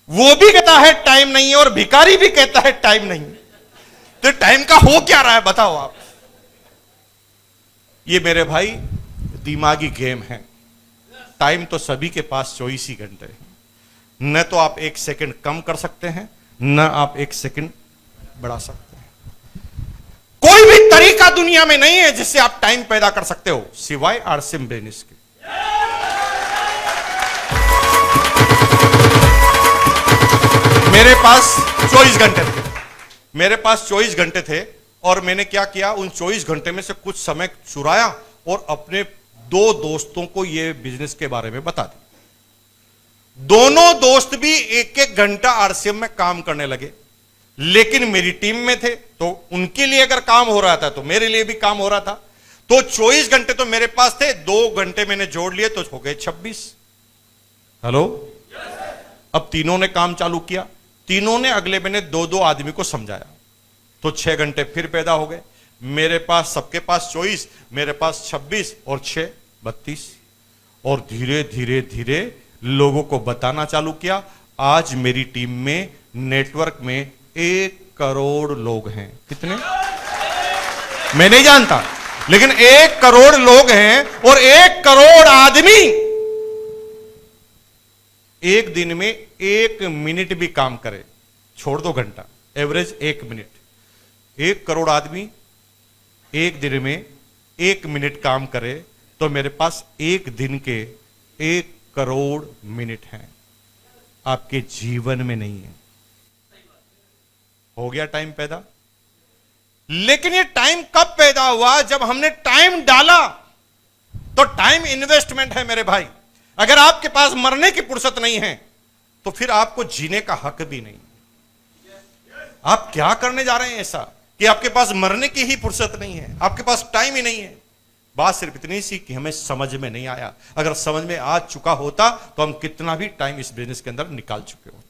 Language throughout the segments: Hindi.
वो भी कहता है टाइम नहीं है और भिखारी भी कहता है टाइम नहीं है। तो टाइम का हो क्या रहा है बताओ आप। ये मेरे भाई दिमागी गेम है। टाइम तो सभी के पास 24 ही घंटे है। न तो आप 1 सेकंड कम कर सकते हैं, न आप 1 सेकंड बढ़ा सकते हैं। कोई भी तरीका दुनिया में नहीं है जिससे आप टाइम पैदा कर सकते हो सिवाय आरसिम बेनिस के। मेरे पास 24 घंटे थे। मेरे पास 24 घंटे थे और मैंने क्या किया, उन 24 घंटे में से कुछ समय चुराया और अपने 2 दोस्तों को यह बिजनेस के बारे में बता दिया। दोनों दोस्त भी 1-1 घंटा आरसीएम में काम करने लगे, लेकिन मेरी टीम में थे तो उनके लिए अगर काम हो रहा था तो मेरे लिए भी काम हो रहा था। तो 24 घंटे तो मेरे पास थे, 2 घंटे मैंने जोड़ लिए तो हो गए 26। हेलो, अब तीनों ने काम चालू किया। तीनों ने अगले महीने 2-2 आदमी को समझाया तो 6 घंटे फिर पैदा हो गए। मेरे पास, सबके पास 24, मेरे पास 26 और 6 32। और धीरे धीरे धीरे लोगों को बताना चालू किया। आज मेरी टीम में नेटवर्क में 1 करोड़ लोग हैं। कितने मैं नहीं जानता, लेकिन 1 करोड़ लोग हैं और 1 करोड़ आदमी एक दिन में 1 मिनट भी काम करे, छोड़ दो घंटा, एवरेज 1 मिनट। 1 करोड़ आदमी एक दिन में 1 मिनट काम करे तो मेरे पास एक दिन के 1 करोड़ मिनट हैं। आपके जीवन में नहीं है। हो गया टाइम पैदा। लेकिन ये टाइम कब पैदा हुआ? जब हमने टाइम डाला। तो टाइम इन्वेस्टमेंट है मेरे भाई। अगर आपके पास मरने की फुर्सत नहीं है तो फिर आपको जीने का हक भी नहीं। आप क्या करने जा रहे हैं ऐसा कि आपके पास मरने की ही फुर्सत नहीं है, आपके पास टाइम ही नहीं है। बात सिर्फ इतनी सी कि हमें समझ में नहीं आया। अगर समझ में आ चुका होता तो हम कितना भी टाइम इस बिजनेस के अंदर निकाल चुके होते।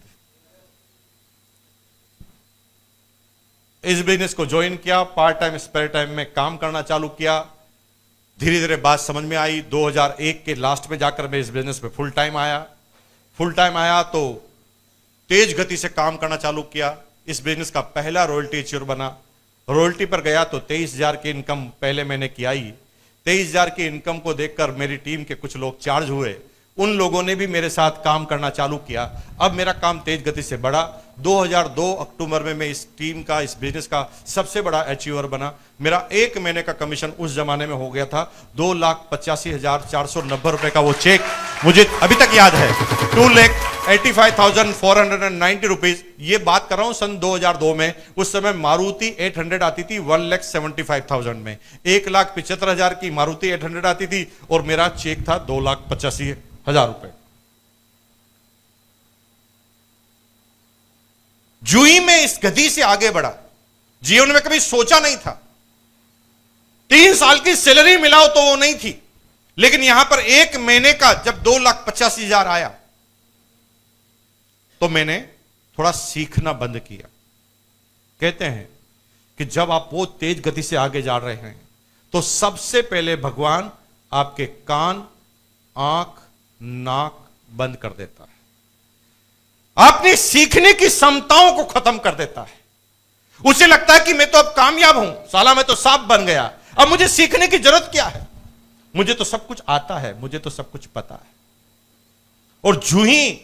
इस बिजनेस को ज्वाइन किया, पार्ट टाइम स्पेयर टाइम में काम करना चालू किया। धीरे धीरे बात समझ में आई। 2001 के लास्ट में जाकर मैं इस बिजनेस में फुल टाइम आया। फुल टाइम आया तो तेज गति से काम करना चालू किया। इस बिजनेस का पहला रॉयल्टी अचीवर बना। रॉयल्टी पर गया तो 23,000 की इनकम पहले मैंने किया ही। 23,000 की इनकम को देखकर मेरी टीम के कुछ लोग चार्ज हुए। उन लोगों ने भी मेरे साथ काम करना चालू किया। अब मेरा काम तेज गति से बढ़ा। 2002 अक्टूबर में मैं इस टीम का, इस बिजनेस का सबसे बड़ा अचीवर बना। मेरा 1 महीने का कमीशन उस जमाने में हो गया था 2,85,490 रुपए का। वो चेक मुझे अभी तक याद है, 2,85,490 रुपीज। ये बात कर रहा हूं सन 2002 में। उस समय मारुति 800 आती थी 1,75,000 में। 1,75,000 की मारुति 800 आती थी और मेरा चेक था 2,85,000 रुपए। जूही में इस गति से आगे बढ़ा, जीवन में कभी सोचा नहीं था। 3 साल की सैलरी मिला तो वो नहीं थी, लेकिन यहां पर 1 महीने का जब 2,85,000 आया तो मैंने थोड़ा सीखना बंद किया। कहते हैं कि जब आप वो तेज गति से आगे जा रहे हैं तो सबसे पहले भगवान आपके कान, आंख, नाक बंद कर देता है। आपने सीखने की क्षमताओं को खत्म कर देता है। उसे लगता है कि मैं तो अब कामयाब हूं, साला मैं तो सांप बन गया, अब मुझे सीखने की जरूरत क्या है, मुझे तो सब कुछ आता है, मुझे तो सब कुछ पता है। और जो ही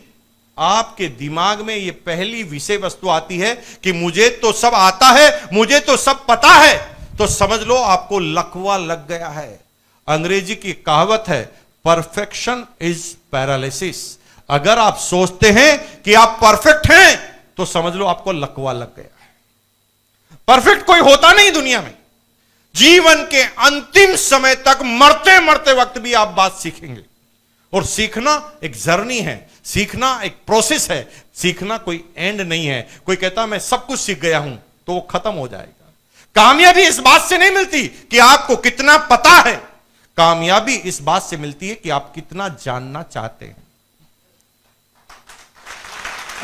आपके दिमाग में यह पहली विषय वस्तु आती है कि मुझे तो सब आता है, मुझे तो सब पता है, तो समझ लो आपको लकवा लग गया है। अंग्रेजी की कहावत है, परफेक्शन इज पैरालिसिस। अगर आप सोचते हैं कि आप परफेक्ट हैं तो समझ लो आपको लकवा लग गया है। परफेक्ट कोई होता नहीं दुनिया में। जीवन के अंतिम समय तक, मरते मरते वक्त भी आप बात सीखेंगे। और सीखना एक जर्नी है, सीखना एक प्रोसेस है, सीखना कोई एंड नहीं है। कोई कहता मैं सब कुछ सीख गया हूं तो वो खत्म हो जाएगा। कामयाबी इस बात से नहीं मिलती कि आपको कितना पता है, कामयाबी इस बात से मिलती है कि आप कितना जानना चाहते हैं।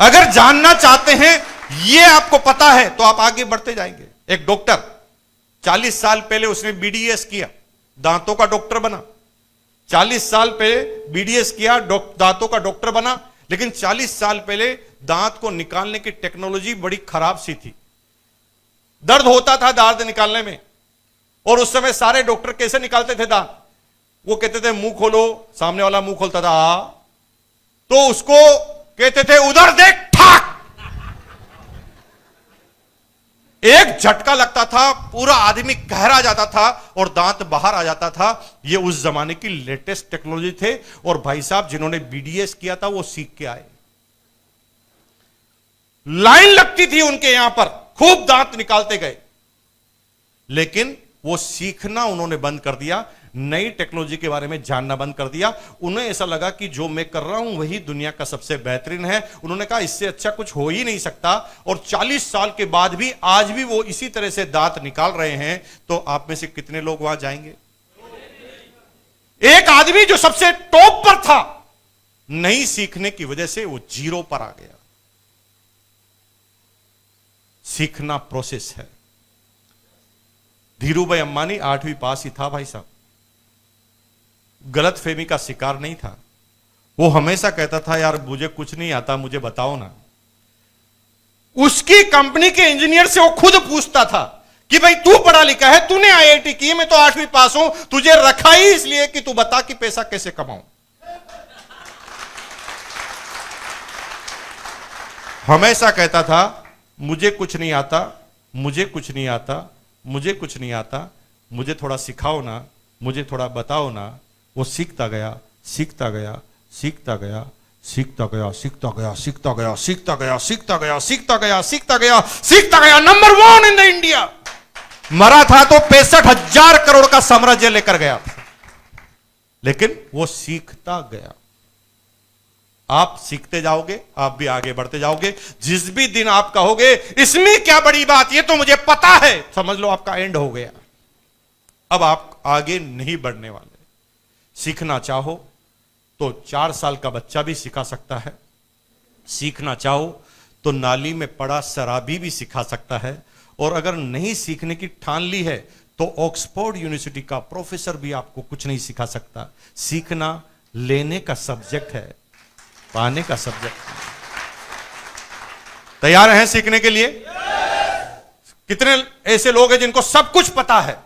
अगर जानना चाहते हैं, यह आपको पता है, तो आप आगे बढ़ते जाएंगे। एक डॉक्टर 40 साल पहले उसने बीडीएस किया, दांतों का डॉक्टर बना। 40 साल पहले बीडीएस किया, दांतों का डॉक्टर बना। लेकिन 40 साल पहले दांत को निकालने की टेक्नोलॉजी बड़ी खराब सी थी। दर्द होता था दांत निकालने में, और उस समय सारे डॉक्टर कैसे निकालते थे दांत? वो कहते थे मुंह खोलो, सामने वाला मुंह खोलता था तो उसको कहते थे उधर देख, ठाक, एक झटका लगता था, पूरा आदमी गहरा जाता था और दांत बाहर आ जाता था। ये उस जमाने की लेटेस्ट टेक्नोलॉजी थे, और भाई साहब जिन्होंने बीडीएस किया था वो सीख के आए। लाइन लगती थी उनके यहां पर, खूब दांत निकालते गए, लेकिन वो सीखना उन्होंने बंद कर दिया, नई टेक्नोलॉजी के बारे में जानना बंद कर दिया। उन्हें ऐसा लगा कि जो मैं कर रहा हूं वही दुनिया का सबसे बेहतरीन है। उन्होंने कहा इससे अच्छा कुछ हो ही नहीं सकता, और 40 साल के बाद भी आज भी वो इसी तरह से दांत निकाल रहे हैं। तो आप में से कितने लोग वहां जाएंगे? एक आदमी जो सबसे टॉप पर था, नहीं सीखने की वजह से वो जीरो पर आ गया। सीखना प्रोसेस है। धीरूभाई अंबानी 8वीं पास ही था भाई साहब, गलत फहमी का शिकार नहीं था। वो हमेशा कहता था यार मुझे कुछ नहीं आता, मुझे बताओ ना। उसकी कंपनी के इंजीनियर से वो खुद पूछता था कि भाई तू पढ़ा लिखा है, तूने आईआईटी की, मैं तो 8वीं पास हूं, तुझे रखा ही इसलिए कि तू बता कि पैसा कैसे कमाऊं। हमेशा कहता था मुझे कुछ नहीं आता, मुझे कुछ नहीं आता, मुझे कुछ नहीं आता, मुझे थोड़ा सिखाओ ना, मुझे थोड़ा बताओ ना। वो सीखता गया, सीखता गया, सीखता गया, सीखता गया, सीखता गया, सीखता गया, सीखता गया, सीखता गया, सीखता गया, सीखता गया, सीखता गया। Number 1 in the India. मरा था तो 65,000 करोड़ का साम्राज्य लेकर गया था, लेकिन वो सीखता गया। आप सीखते जाओगे, आप भी आगे बढ़ते जाओगे। जिस भी दिन आप कहोगे इसमें क्या बड़ी बात, ये तो मुझे पता है, समझ लो आपका एंड हो गया। अब आप आगे नहीं बढ़ने वाले। सीखना चाहो तो 4 साल का बच्चा भी सिखा सकता है, सीखना चाहो तो नाली में पड़ा शराबी भी सिखा सकता है, और अगर नहीं सीखने की ठान ली है तो ऑक्सफोर्ड यूनिवर्सिटी का प्रोफेसर भी आपको कुछ नहीं सिखा सकता। सीखना लेने का सब्जेक्ट है, पाने का सब्जेक्ट। तैयार हैं सीखने के लिए? कितने ऐसे लोग हैं जिनको सब कुछ पता है?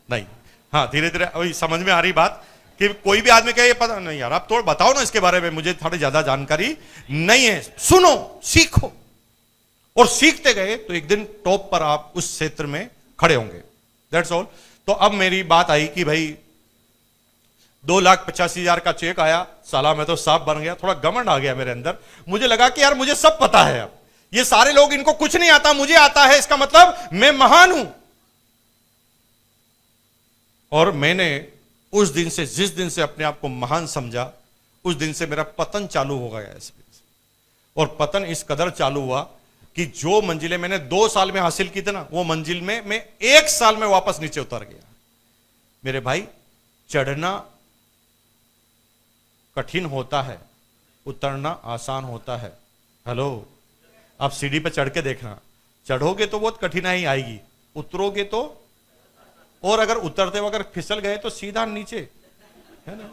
नहीं। हाँ, धीरे धीरे अभी समझ में आ रही बात कि कोई भी आदमी कहे ये पता नहीं यार, आप थोड़ा बताओ ना इसके बारे में, मुझे थोड़ी ज्यादा जानकारी नहीं है। सुनो, सीखो, और सीखते गए तो एक दिन टॉप पर आप उस क्षेत्र में खड़े होंगे। That's all. तो अब मेरी बात आई कि भाई 2,85,000 का चेक आया, साला मैं तो साफ बन गया, थोड़ा घमंड आ गया मेरे अंदर। मुझे लगा कि यार मुझे सब पता है, अब ये सारे लोग इनको कुछ नहीं आता, मुझे आता है, इसका मतलब मैं महान हूं। और मैंने उस दिन से, जिस दिन से अपने आप को महान समझा, उस दिन से मेरा पतन चालू हो गया इस वजह से। और पतन इस कदर चालू हुआ कि जो मंजिलें मैंने 2 साल में हासिल की थी ना, वो मंजिल में मैं 1 साल में वापस नीचे उतर गया। मेरे भाई, चढ़ना कठिन होता है, उतरना आसान होता है। हेलो, आप सीढ़ी पे चढ़ के देखना, चढ़ोगे तो बहुत कठिनाई आएगी, उतरोगे तो, और अगर उतरते हुए अगर फिसल गए तो सीधा नीचे, है ना।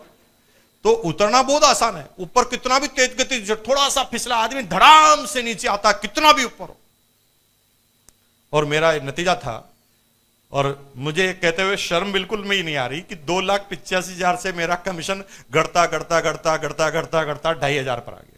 तो उतरना बहुत आसान है, ऊपर कितना भी तेज गति, थोड़ा सा फिसला आदमी धड़ाम से नीचे आता, कितना भी ऊपर हो। और मेरा नतीजा था, और मुझे कहते हुए शर्म बिल्कुल में ही नहीं आ रही कि 2,85,000 से मेरा कमीशन गढ़ता गढ़ता गढ़ता गढ़ता गढ़ता गढ़ता 2,500 पर आ गया।